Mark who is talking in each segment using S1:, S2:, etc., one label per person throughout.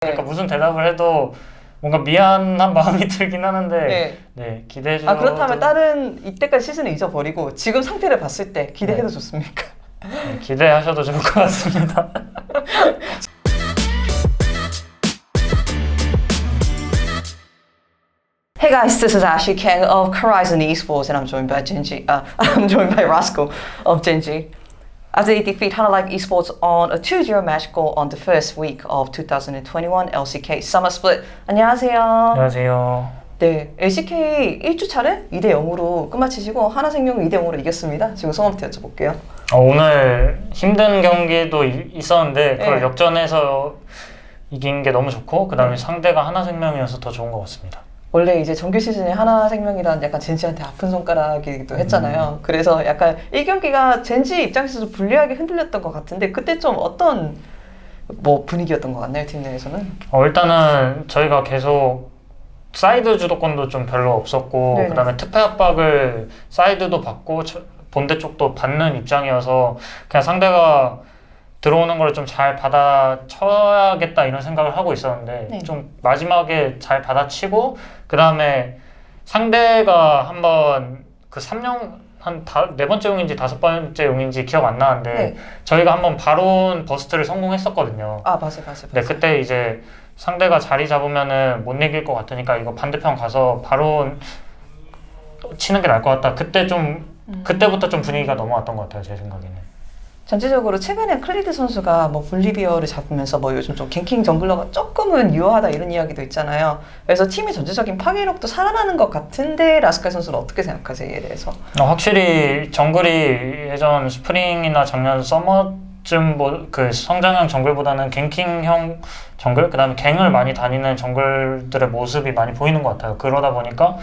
S1: 그러니까 무슨 대답을 해도 뭔가 미안한 마음이 들긴 하는데 네, 기대해 주셔도
S2: 그렇다면 다른 이때까지 시즌을 잊어버리고 지금 상태를 봤을 때 기대해도 좋습니까?
S1: 네, 기대하셔도 좋을 것 같습니다.
S2: Hey guys, this is Ashley Kang of Horizon Esports, and I'm joined by Genji. I'm joined by Roscoe of Genji. As they defeat Hana Life Esports on a 2-0 match goal on the first week of 2021 LCK Summer Split. 안녕하세요.
S1: 안녕하세요.
S2: 네, LCK 1주차를 2대 0으로 끝마치시고 하나생명은 2대 0으로 이겼습니다. 지금 소감부터 여쭤볼게요.
S1: 오늘 힘든 경기도 있었는데 그걸
S2: 네.
S1: 역전해서 이긴 게 너무 좋고 그 다음에 상대가 하나생명이어서 더 좋은 것 같습니다.
S2: 원래 이제 정규 시즌에 하나생명이란 약간 젠지한테 아픈 손가락이기도 했잖아요. 그래서 약간 1경기가 젠지 입장에서 좀 불리하게 흔들렸던 것 같은데 그때 좀 어떤 분위기였던 것 같나요, 팀 내에서는?
S1: 일단은 저희가 계속 사이드 주도권도 좀 별로 없었고
S2: 네네.
S1: 그 다음에 특패 압박을 사이드도 받고 본대 쪽도 받는 입장이어서 그냥 상대가 들어오는 걸 좀 잘 받아쳐야겠다 이런 생각을 하고 있었는데
S2: 네.
S1: 좀 마지막에 잘 받아치고 그 다음에 상대가 한번 그 3용 한 네 번째 용인지 5번째 용인지 기억 안 나는데
S2: 네.
S1: 저희가 한번 바론 버스트를 성공했었거든요.
S2: 아, 맞아요.
S1: 네, 그때 이제 상대가 자리 잡으면은 못 이길 것 같으니까 이거 반대편 가서 바론 치는 게 나을 것 같다. 그때부터 좀 분위기가 넘어왔던 것 같아요, 제 생각에는.
S2: 전체적으로 최근에 클리드 선수가 볼리비어를 잡으면서 요즘 좀 갱킹 정글러가 조금은 유효하다 이런 이야기도 있잖아요. 그래서 팀의 전체적인 파괴력도 살아나는 것 같은데 라스칼 선수는 어떻게 생각하세요, 이에 대해서?
S1: 확실히 정글이 예전 스프링이나 작년 서머쯤 그 성장형 정글보다는 갱킹형 정글, 그 다음에 갱을 많이 다니는 정글들의 모습이 많이 보이는 것 같아요. 그러다 보니까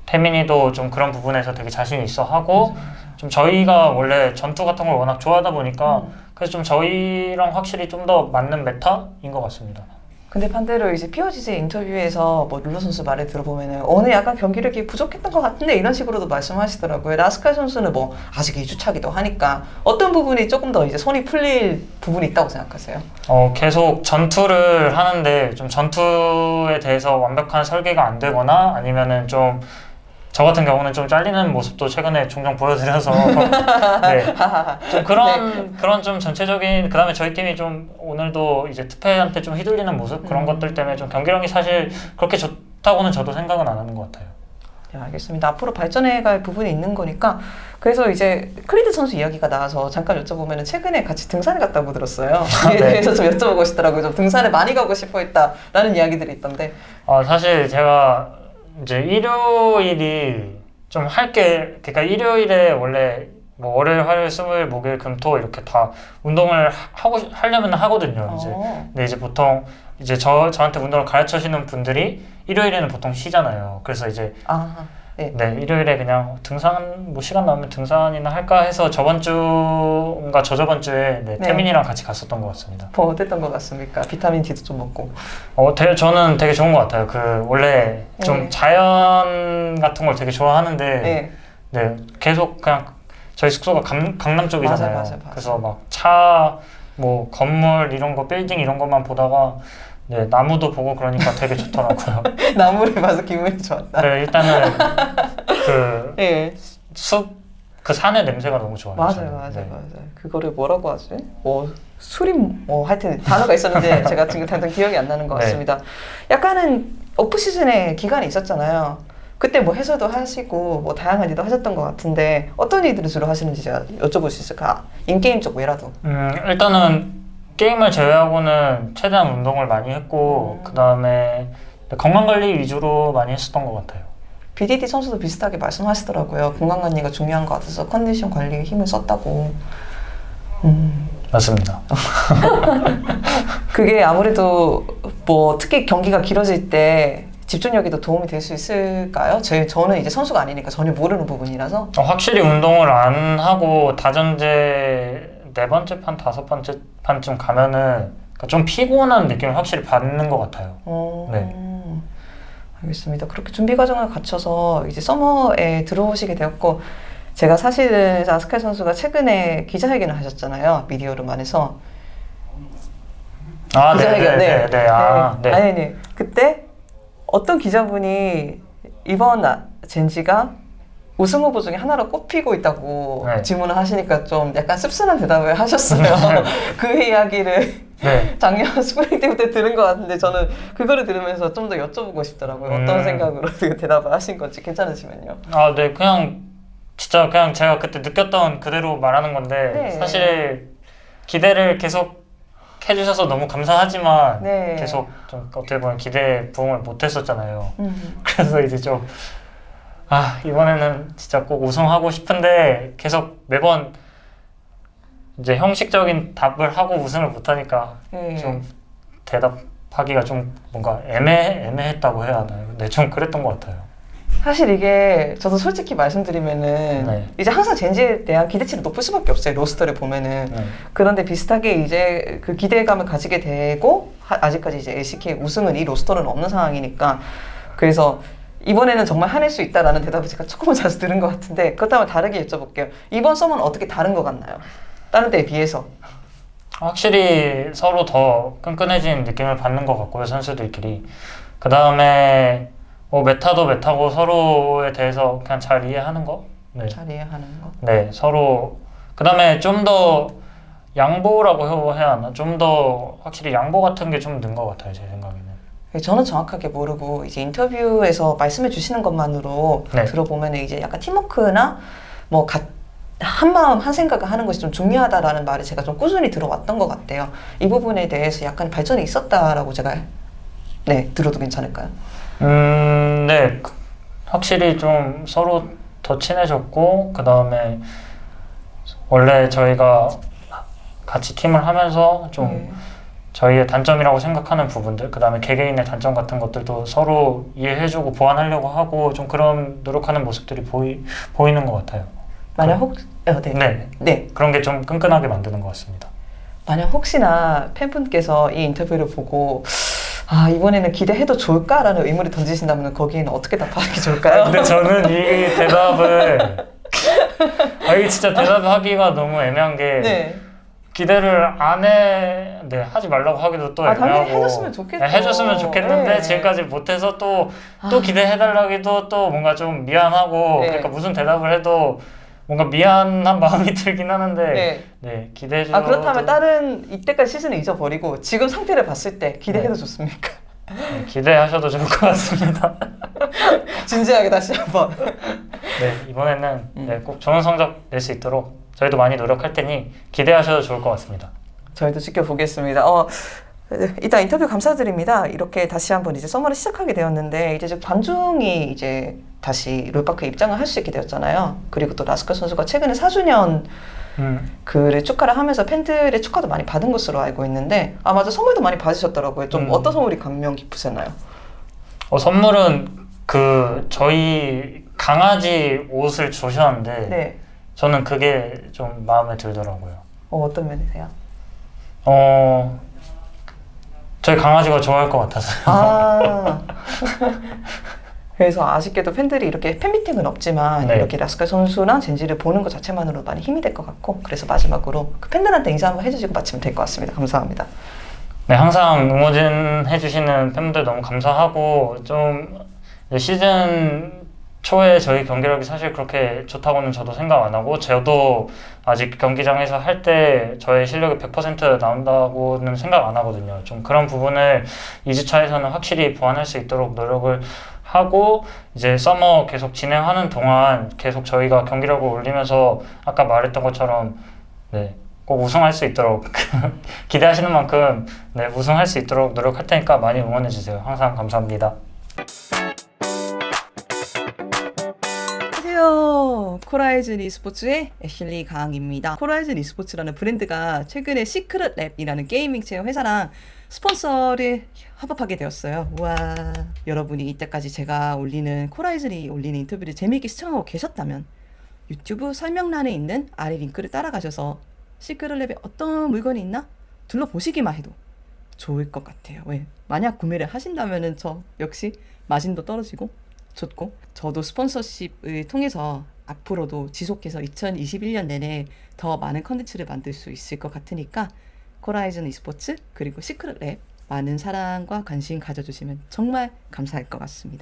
S1: 태민이도 좀 그런 부분에서 되게 자신 있어 하고 좀 저희가 원래 전투 같은 걸 워낙 좋아하다 보니까 그래서 좀 저희랑 확실히 좀 더 맞는 메타인 것 같습니다.
S2: 근데 반대로 이제 POGG 인터뷰에서 룰러 선수 말을 들어보면은 오늘 약간 경기력이 부족했던 것 같은데 이런 식으로도 말씀하시더라고요. 라스칼 선수는 아직 2주차기도 하니까 어떤 부분이 조금 더 이제 손이 풀릴 부분이 있다고 생각하세요?
S1: 계속 전투를 하는데 좀 전투에 대해서 완벽한 설계가 안 되거나 아니면은 좀 저 같은 경우는 좀 잘리는 모습도 최근에 종종 보여드려서 네. 좀 그런 좀 전체적인 그 다음에 저희 팀이 좀 오늘도 이제 특패한테 좀 휘둘리는 모습 그런 것들 때문에 좀 경기력이 사실 그렇게 좋다고는 저도 생각은 안 하는 것 같아요.
S2: 네, 알겠습니다. 앞으로 발전해갈 부분이 있는 거니까 그래서 이제 클리드 선수 이야기가 나와서 잠깐 여쭤보면 최근에 같이 등산을 갔다고 들었어요. 이에 대해서 좀 여쭤보고 싶더라고요. 좀 등산을 많이 가고 싶어 했다라는 이야기들이 있던데
S1: 사실 제가 이제 일요일이 좀 그러니까 일요일에 원래 월요일, 화요일, 수요일, 목요일, 금토 이렇게 다 운동을 하려면 하거든요. 근데 이제 보통 이제 저한테 운동을 가르쳐 주시는 분들이 일요일에는 보통 쉬잖아요. 그래서 이제 네, 일요일에 그냥 등산 시간 나오면 등산이나 할까 해서 저번 주인가 저저번 주에 태민이랑 같이 갔었던 것 같습니다.
S2: 어땠던 것 같습니까? 비타민 D도 좀 먹고.
S1: 저는 되게 좋은 것 같아요. 원래 좀 자연 같은 걸 되게 좋아하는데 네, 계속 그냥 저희 숙소가 강남 쪽이잖아요.
S2: 맞아.
S1: 그래서 막 차, 건물 이런 거, 빌딩 이런 것만 보다가 네, 나무도 보고 그러니까 되게 좋더라고요.
S2: 나무를 봐서 기분이 좋았다.
S1: 네, 일단은 그 산의 냄새가 너무 좋아요.
S2: 맞아요. 그거를 뭐라고 하지? 수림 하여튼 단어가 있었는데 제가 지금 당장 기억이 안 나는 것 같습니다. 약간은 오프 시즌에 기간이 있었잖아요. 그때 해설도 하시고 다양한 일도 하셨던 것 같은데 어떤 일들을 주로 하시는지 제가 여쭤볼 수 있을까? 인게임 쪽 외라도.
S1: 일단은 게임을 제외하고는 최대한 운동을 많이 했고 그 다음에 건강관리 위주로 많이 했었던 것 같아요.
S2: BDD 선수도 비슷하게 말씀하시더라고요. 건강관리가 중요한 것 같아서 컨디션 관리에 힘을 썼다고.
S1: 맞습니다.
S2: 그게 아무래도 특히 경기가 길어질 때 집중력이 더 도움이 될 수 있을까요? 저는 이제 선수가 아니니까 전혀 모르는 부분이라서.
S1: 확실히 운동을 안 하고 다전제 4번째 판, 5번째 판쯤 가면은 좀 피곤한 느낌을 확실히 받는 것 같아요. 네.
S2: 알겠습니다. 그렇게 준비 과정을 거쳐서 이제 서머에 들어오시게 되었고 제가 사실은 라스칼 선수가 최근에 기자회견을 하셨잖아요. 미디어룸 안에서.
S1: 아,
S2: 기자회견.
S1: 네. 아, 네.
S2: 아니. 그때 어떤 기자분이 이번 젠지가 우승 후보 중에 하나로 꼽히고 있다고
S1: 네.
S2: 질문을 하시니까 좀 약간 씁쓸한 대답을 하셨어요. 그 이야기를
S1: 네.
S2: 작년 스프링 때부터 들은 것 같은데 저는 그거를 들으면서 좀 더 여쭤보고 싶더라고요. 어떤 생각으로 그 대답을 하신 건지 괜찮으시면요.
S1: 아, 네. 그냥 진짜 그냥 제가 그때 느꼈던 그대로 말하는 건데
S2: 네.
S1: 사실 기대를 계속 해주셔서 너무 감사하지만
S2: 네.
S1: 계속 좀 어떻게 보면 기대에 부응을 못했었잖아요.
S2: 음.
S1: 그래서 이제 좀 이번에는 진짜 꼭 우승하고 싶은데 계속 매번 이제 형식적인 답을 하고 우승을 못하니까
S2: 네.
S1: 좀 대답하기가 좀 뭔가 애매했다고 해야 하나요? 네, 좀 그랬던 것 같아요.
S2: 사실 이게 저도 솔직히 말씀드리면은
S1: 네.
S2: 이제 항상 젠지에 대한 기대치는 높을 수밖에 없어요. 로스터를 보면은.
S1: 네.
S2: 그런데 비슷하게 이제 그 기대감을 가지게 되고 아직까지 이제 LCK 우승은 이 로스터는 없는 상황이니까 그래서 이번에는 정말 해낼 수 있다라는 대답을 제가 조금은 자주 들은 것 같은데 그렇다면 다르게 여쭤볼게요. 이번 썸은 어떻게 다른 것 같나요? 다른 때에 비해서.
S1: 확실히 서로 더 끈끈해진 느낌을 받는 것 같고요, 선수들끼리. 그 다음에 메타도 메타고 서로에 대해서 그냥 잘 이해하는 거? 네.
S2: 잘 이해하는 거.
S1: 네, 서로. 그 다음에 좀 더 양보라고 해야 하나? 좀 더 확실히 양보 같은 게 좀 는 것 같아요, 제 생각에는.
S2: 저는 정확하게 모르고 이제 인터뷰에서 말씀해 주시는 것만으로
S1: 네.
S2: 들어보면 이제 약간 팀워크나 뭐 한 마음 한 생각을 하는 것이 좀 중요하다라는 말을 제가 좀 꾸준히 들어왔던 것 같아요. 이 부분에 대해서 약간 발전이 있었다라고 제가 들어도 괜찮을까요?
S1: 네. 확실히 좀 서로 더 친해졌고, 그 다음에 원래 저희가 같이 팀을 하면서 좀 저희의 단점이라고 생각하는 부분들, 그 다음에 개개인의 단점 같은 것들도 서로 이해해주고 보완하려고 하고 좀 그런 노력하는 모습들이 보이는 것 같아요.
S2: 만약
S1: 네. 그런 게 좀 끈끈하게 만드는 것 같습니다.
S2: 만약 혹시나 팬분께서 이 인터뷰를 보고 이번에는 기대해도 좋을까라는 의문을 던지신다면 거기에는 어떻게 답하는 게 좋을까요?
S1: 근데 저는 이 대답을 이게 진짜 대답하기가 너무 애매한 게
S2: 네.
S1: 기대를 하지 말라고 하기도 또 애매하고
S2: 당연히 해줬으면 좋겠죠.
S1: 해줬으면 좋겠는데
S2: 네.
S1: 지금까지 못해서 또 기대해달라기도 또 뭔가 좀 미안하고
S2: 네.
S1: 그러니까 무슨 대답을 해도 뭔가 미안한 마음이 들긴 하는데 네, 기대해줘도
S2: 그렇다면 다른 이때까지 시즌을 잊어버리고 지금 상태를 봤을 때 기대해도 좋습니까?
S1: 네, 기대하셔도 좋을 것 같습니다.
S2: 진지하게 다시 한번.
S1: 네, 이번에는 꼭 좋은 성적 낼 수 있도록 저희도 많이 노력할 테니 기대하셔도 좋을 것 같습니다.
S2: 저희도 지켜보겠습니다. 일단 인터뷰 감사드립니다. 이렇게 다시 한번 이제 서머를 시작하게 되었는데 이제 관중이 이제 다시 롤파크에 입장을 할 수 있게 되었잖아요. 그리고 또 라스칼 선수가 최근에 4주년 그를 축하를 하면서 팬들의 축하도 많이 받은 것으로 알고 있는데 맞아 선물도 많이 받으셨더라고요. 좀 어떤 선물이 감명 깊으셨나요?
S1: 선물은 저희 강아지 옷을 주셨는데
S2: 네.
S1: 저는 그게 좀 마음에 들더라고요.
S2: 어떤 면이세요?
S1: 저희 강아지가 좋아할 것 같아서요.
S2: 그래서 아쉽게도 팬들이 이렇게 팬미팅은 없지만
S1: 네.
S2: 이렇게 라스칼 선수랑 젠지를 보는 것 자체만으로 많이 힘이 될 것 같고 그래서 마지막으로 그 팬들한테 인사 한번 해주시고 마치면 될 것 같습니다. 감사합니다.
S1: 네, 항상 응원 해주시는 팬분들 너무 감사하고 좀 시즌 초에 저희 경기력이 사실 그렇게 좋다고는 저도 생각 안 하고 저도 아직 경기장에서 할 때 저의 실력이 100% 나온다고는 생각 안 하거든요. 좀 그런 부분을 2주차에서는 확실히 보완할 수 있도록 노력을 하고 이제 서머 계속 진행하는 동안 계속 저희가 경기력을 올리면서 아까 말했던 것처럼 꼭 우승할 수 있도록 기대하시는 만큼 우승할 수 있도록 노력할 테니까 많이 응원해 주세요. 항상 감사합니다.
S2: 안녕하세요. 코라이즌 e스포츠의 애슐리 강입니다. 코라이즌 e스포츠라는 브랜드가 최근에 시크릿 랩이라는 게이밍 체험 회사랑 스폰서를 협업하게 되었어요. 우와. 여러분이 이때까지 제가 코라이즌이 올리는 인터뷰를 재미있게 시청하고 계셨다면 유튜브 설명란에 있는 아래 링크를 따라가셔서 시크릿 랩에 어떤 물건이 있나 둘러보시기만 해도 좋을 것 같아요. 왜? 만약 구매를 하신다면은 저 역시 마진도 떨어지고 좋고 저도 스폰서십을 통해서 앞으로도 지속해서 2021년 내내 더 많은 컨텐츠를 만들 수 있을 것 같으니까 코라이즌 e스포츠 그리고 시크릿 랩 많은 사랑과 관심 가져주시면 정말 감사할 것 같습니다.